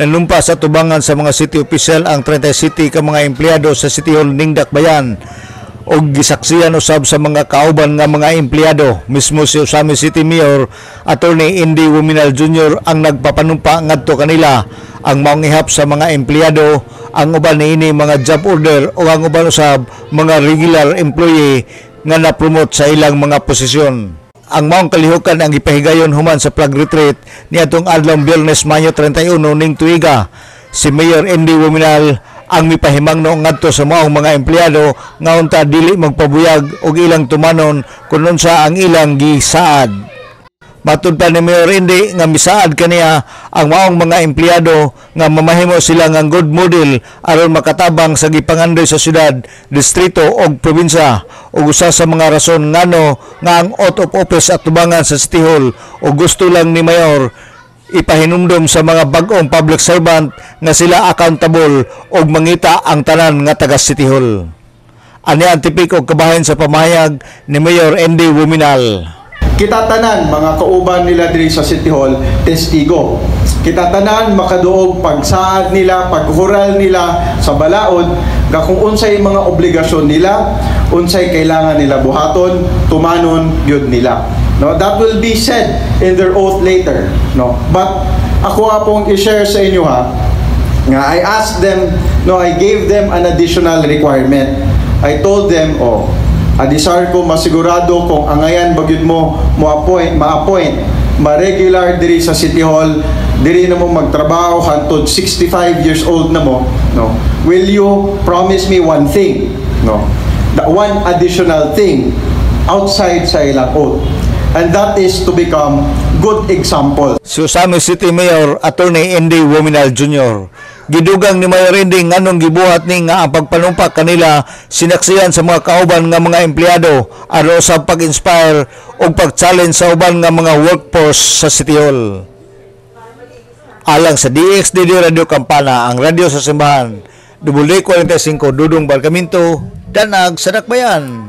Nanumpa sa tubangan sa mga city official ang 30 city ka mga empleyado sa City Hall ning Dakbayan og gisaksihan usab sa mga kauban nga mga empleyado. Mismo si Usami City Mayor Attorney Indy Wuminal Jr. ang nagpapanumpa ngadto kanila ang maungihap sa mga empleyado, ang uban niini mga job order o ang uban usab mga regular employee nga na-promote sa ilang mga posisyon. Ang maong kalihukan ang ipahigayon human sa flag retreat niadtong adlaw Biyernes Mayo 31 ning tuiga. Si Mayor Indy Wuminal ang mipahimangno ngadto sa maong mga empleyado nga unta dili magpabuyag og ilang tumanon kun unsa ang ilang gisaad. Matud pa ni Mayor Indy nga misaad kaniya ang maong mga empleyado nga mamahimo sila nga good model aron makatabang sa gipangandoy sa syudad, distrito ug probinsya. Ug usa sa mga rason ngano nga ang out of office at tubangan sa City Hall o gusto lang ni Mayor ipahinumdom sa mga bag-ong public servant nga sila accountable ug mangita ang tanan nga taga City Hall. Ani ang tipik og kabahin sa pamahayag ni Mayor Indy Wuminal. Kita tanan mga kauban nila diri sa City Hall testigo. Kita tanan makaduog pagsaad nila, paghural nila sa balaod nga kung unsay mga obligasyon nila, unsay kailangan nila buhaton, tumanon gyud nila. No, that will be said in their oath later, no. But ako apong i-share sa inyo ha, nga I asked them, no, I gave them an additional requirement. I told them, adisar ko masigurado kung angayan bagyod mo ma-appoint ma-regular diri sa City Hall, diri na mo magtrabaho hantod 65 years old na mo, no. Will you promise me one thing, no? The one additional thing outside sa ilang oath. And that is to become good example. Si Usami City Mayor Attorney Indy Wuminal Jr. Gidugang ni Mayor Indy nganong gibuhat ni nga ang pagpanumpa kanila sinaksihan sa mga kauban nga mga empleyado aron sa pag-inspire o pag-challenge sa uban nga mga workforce sa City Hall. Alang sa DXDD Radio Kampana, ang radyo sa simbahan, WD45 Dudong Barcaminto, Danag sa Dakbayan.